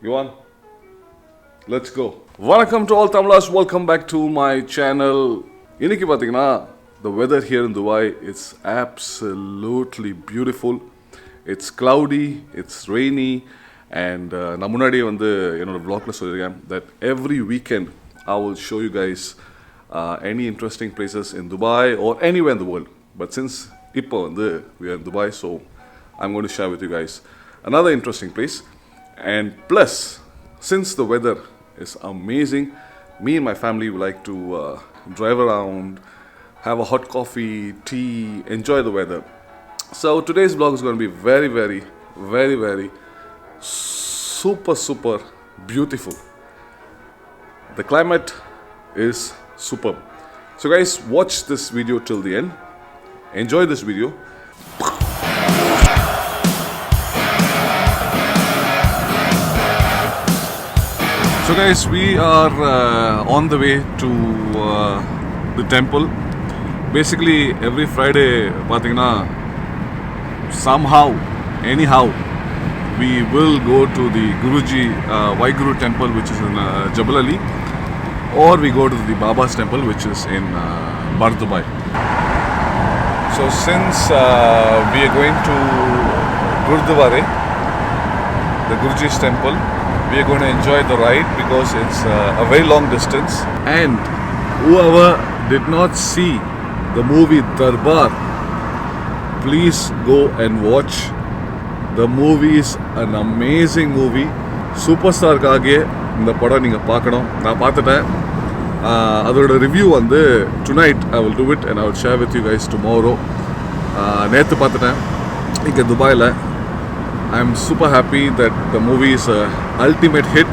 You on? Let's go. Welcome to all Tamilars. Welcome back to my channel. இன்னைக்கு பாத்தீங்கன்னா the weather here in Dubai is absolutely beautiful. It's cloudy, it's rainy, and நான் முன்னாடியே வந்து என்னோட vlogல சொல்லிருக்கேன் that every weekend I will show you guys any interesting places in Dubai or anywhere in the world. But since இப்போ வந்து we are in Dubai, so I'm going to share with you guys another interesting place. And plus, since the weather is amazing, me and my family would like to drive around, have a hot coffee, tea, enjoy the weather. So today's vlog is going to be very super beautiful. The climate is superb. So guys, watch this video till the end. Enjoy this video. So guys, we are on the way to the temple. Basically, every Friday, pathina, somehow, anyhow, we will go to the Guruji Vaiguru temple, which is in Jabal Ali, or we go to the Baba's temple, which is in Bar Dubai. So since we are going to Gurdwara, the Guruji's temple, we are going to enjoy the ride because it's a very long distance. And whoever did not see the movie Darbar, please go and watch. The movie is an amazing movie. Superstar kaage இந்த படம் நீங்க பார்க்கணும். நான் பார்த்துட்டேன். அதோட review வந்து tonight I will do it and I will share with you guys tomorrow. நேத்து பார்த்துட்டேன் இங்க துபாயில. I'm super happy that the movie is an ultimate hit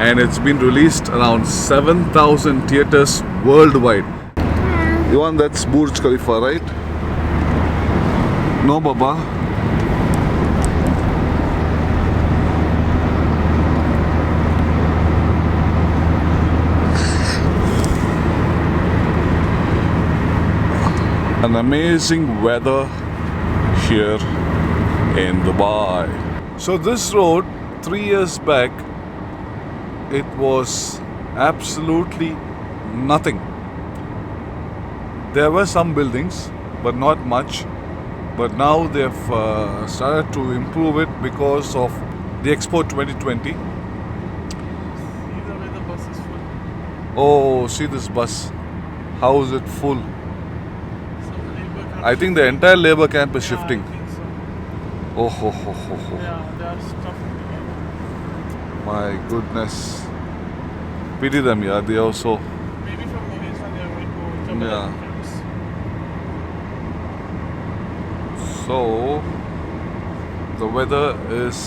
and it's been released around 7,000 theaters worldwide. You want that's Burj Khalifa, right? No, Baba. An amazing weather here in Dubai. So this road 3 years back, it was absolutely nothing. There were some buildings but not much, but now they've started to improve it because of the Expo 2020. See the way the bus is full. Oh, see this bus, how is it full? Some labor camp. I think the entire labor camp is shifting. I think so. Oh ho ho ho ho. Yeah, they are stuffing again. My goodness. Pity them, yeah. They also. Maybe from Tamizhan they are going to Jabal Yeah. campus. So the weather is.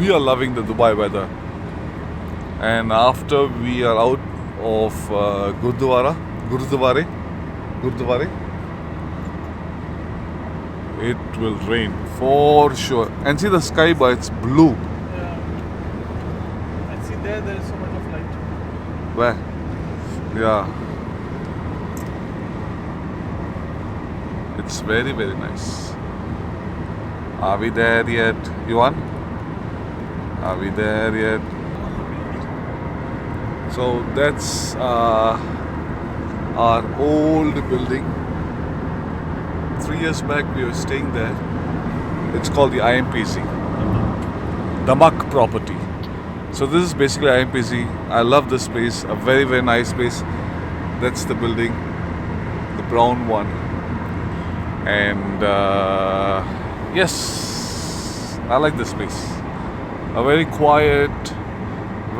We are loving the Dubai weather. And after we are out of Gurdwara, it will rain for sure. And see the sky, but it's blue. Yeah. And see there is so much of light. Where? Yeah. It's very nice. Are we there yet? You on? Are we there yet? So that's our old building. 3 years back we were staying there. It's called the AIIMS, Damak property. So this is basically AIIMS. I love this place, a very nice place. That's the building, the brown one. And yes, I like this place. A very quiet,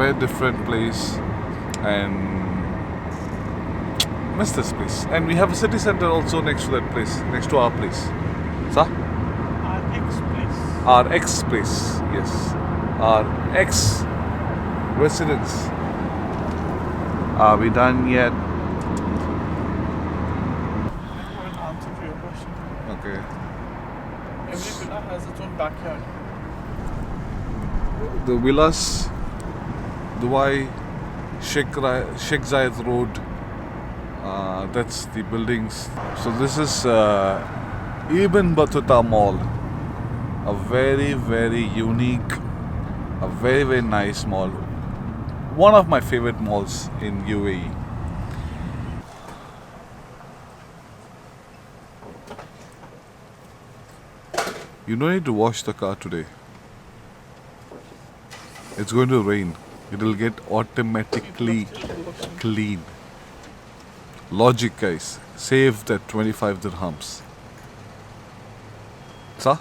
very different place, and miss this place. And we have a city center also next to that place, next to our place. Sa? Our ex place. Our ex place, yes. Our ex residence. Are we done yet? I have an answer to your question. Okay. Every villa has its own backyard. The villas, Dubai, Sheikh Zayed Road. That's the buildings. So this is Ibn Battuta Mall, a very unique A very, very nice mall. One of my favorite malls in UAE. You don't need to wash the car today. It's going to rain. It will get automatically clean. Logic, guys. Save that 25 dirhams. Sa?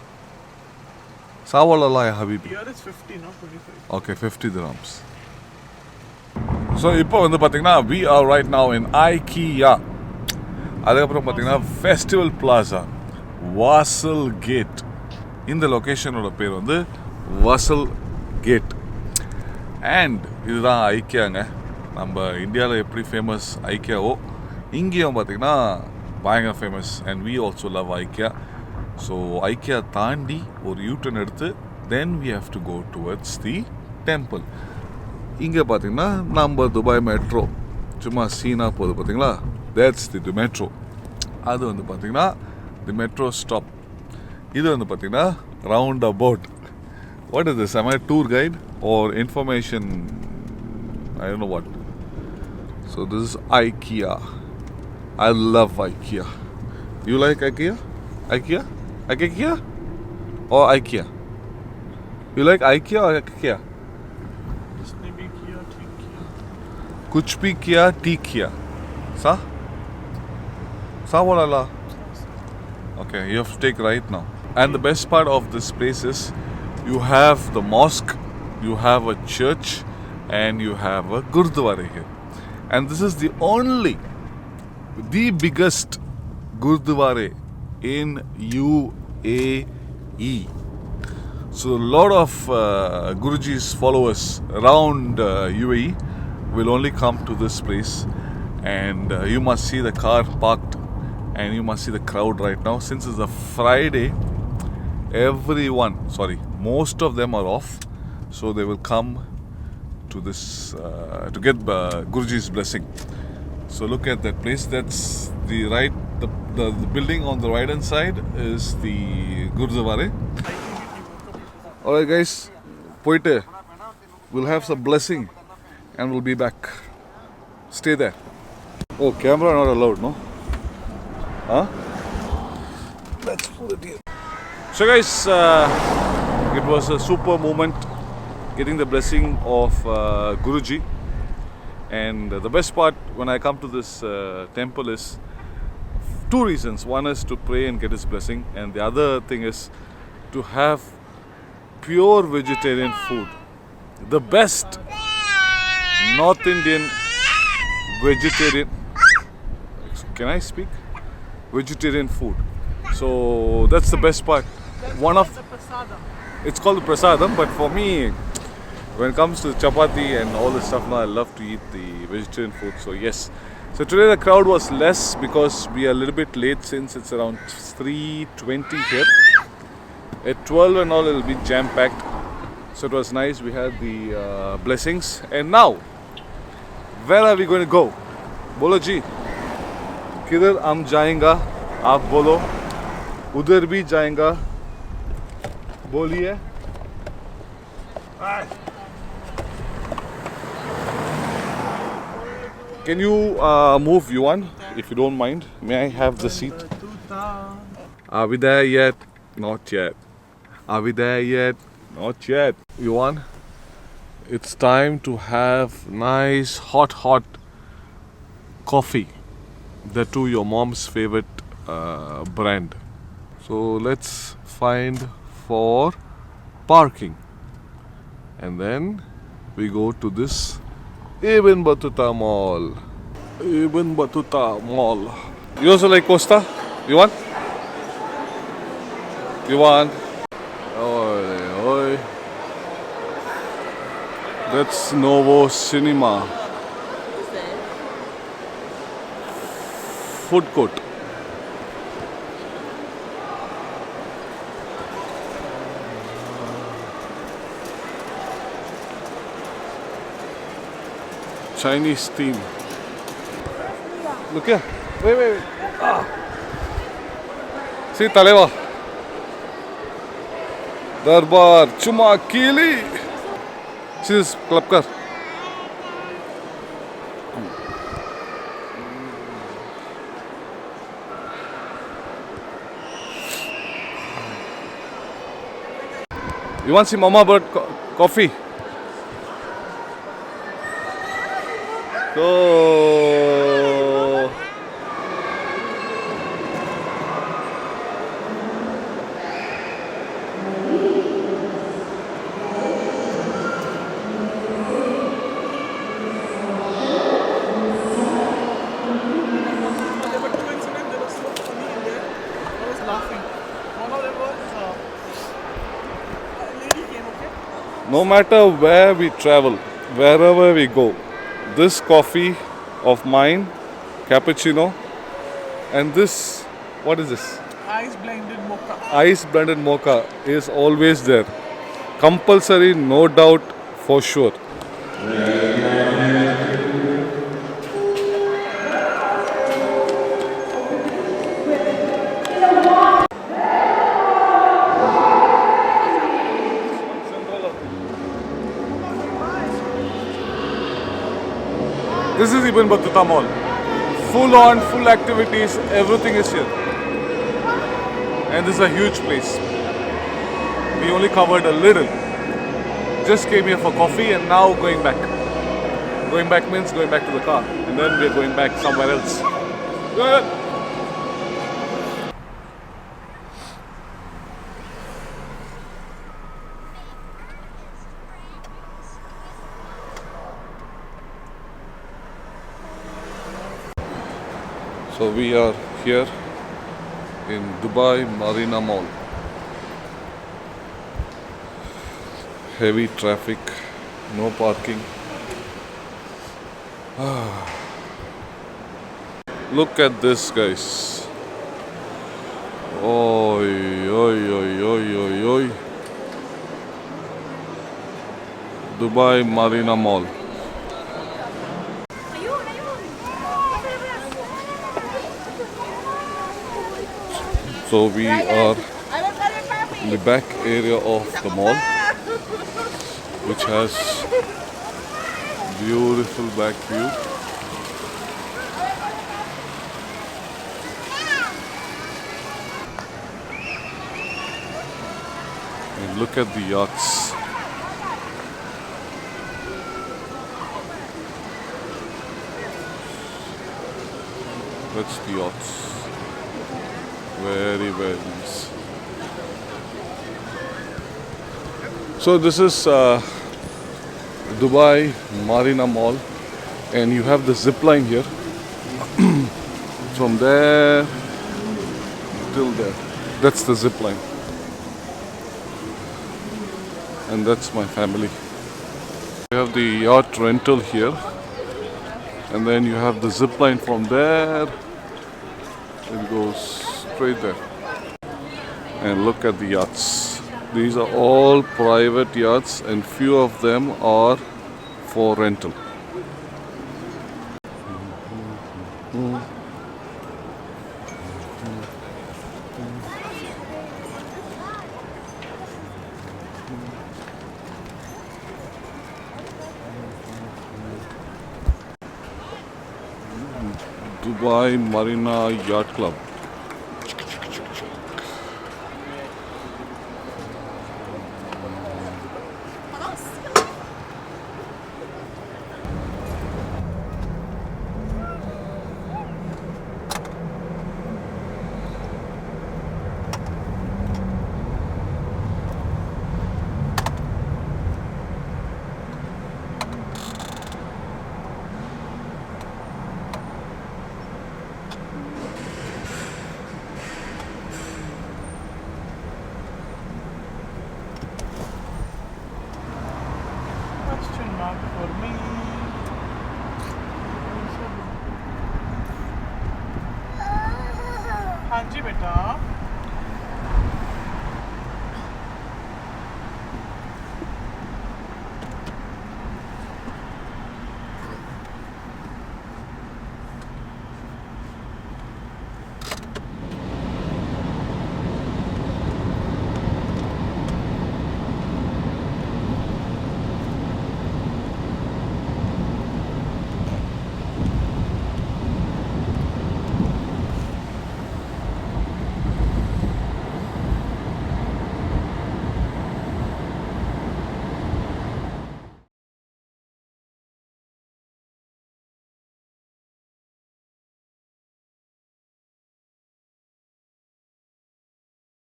Sawalala ya habibi. Here is 50, not 25. Okay, 50 dirhams. So, இப்போ வந்து பார்த்தீங்கன்னா we are right now in IKEA. அதுக்கப்புறம் பார்த்தீங்கன்னா festival plaza வாசல் gate. இந்த லொக்கேஷனோட பேர் வந்து வாசல் கேட். அண்ட் இதுதான் ஐக்கியாங்க. நம்ம இந்தியாவில் எப்படி ஃபேமஸ் ஐக்கியாவோ இங்கேயும் பார்த்தீங்கன்னா பயங்கர famous. And we also love IKEA. So IKEA தாண்டி ஒரு யூட்டன் எடுத்து then we have to go towards the temple. இங்கே பார்த்தீங்கன்னா நம்ம துபாய் மெட்ரோ சும்மா சீனாக போகுது பார்த்தீங்களா, தேட்ஸ் தி மெட்ரோ. அது வந்து பார்த்தீங்கன்னா தி மெட்ரோ ஸ்டாப். இது வந்து பார்த்தீங்கன்னா round about. What is this? Am I a tour guide or information? I don't know what. So this is IKEA. I love IKEA. You like IKEA? IKEA? IKEA? Or IKEA? You like IKEA or IKEA? इसने भी किया, ठीक किया. कुछ भी किया ठीक किया. Sa? Sa walala. Okay, you have to take right now. And the best part of this place is you have the mosque, you have a church, and you have a gurdwara here. And this is the biggest gurdwara in UAE. So a lot of Guruji's followers around UAE will only come to this place, and you must see the car parked, and you must see the crowd right now. Since it's a Friday, most of them are off, so they will come to this to get Guruji's blessing. So look at that place. That's the building on the right hand side is the Gurdwara. Alright guys, poite. We'll have some blessing and we'll be back. Stay there. Oh, camera not allowed, no? Huh? Let's put it here. So guys, it was a super moment getting the blessing of Guruji. And the best part when I come to this temple is two reasons. One is to pray and get his blessing, and the other thing is to have pure vegetarian food. The best North Indian vegetarian. Can I speak? Vegetarian food. So that's the best part. One of it's called the prasadam, but for me, when it comes to chapati and all this stuff, now I love to eat the vegetarian food. So yes. So today the crowd was less because we are a little bit late since it's around 3:20 here. At 12 and all it will be jam-packed. So it was nice. We had the blessings. And now, where are we going to go? Bolo ji. Kidhar hum jayenge? Aap bolo. Udhar bhi jayenge. Boliye. Can you move, Yuan, if you don't mind? May I have the seat? Are we there yet? Not yet. Are we there yet? Not yet. Yuan, it's time to have nice hot coffee. That too your mom's favorite brand. So let's find for parking. And then we go to this Ibn Battuta Mall. Ibn Battuta Mall. You also like Costa? You want? You want? Oi, oi. That's Novo Cinema. Food court. Chinese theme. Look here. Wait. See, Taleva. Darbar, Chuma Kili. Cheers, club car. You want some Mama Bird coffee? So There were two incidents that were so funny in there. I was laughing. One of them was a lady came, okay? no matter where we travel, wherever we go, this coffee of mine, cappuccino, and this, what is this? Ice blended mocha. Ice blended mocha is always there. Compulsory, no doubt, for sure. This is even Battuta Mall. Full on, full activities, everything is here. And this is a huge place. We only covered a little. Just came here for coffee and now going back. Going back means going back to the car. And then we're going back somewhere else. Good. So we are here in Dubai Marina Mall. Heavy traffic, no parking. Look at this, guys. Oi, oi, oi, oi, oi, oi. Dubai Marina Mall. So we are in the back area of the mall, which has beautiful back view. And look at the yachts. That's the yachts. Very, very nice. So this is Dubai Marina Mall, and you have the zip line here from there till there. That's the zip line, and that's my family. You have the yacht rental here, and then you have the zip line from there. It goes straight there. And look at the yachts. These are all private yachts, and few of them are for rental. Dubai Marina Yacht Club. Question mark for me. हाँ जी बेटा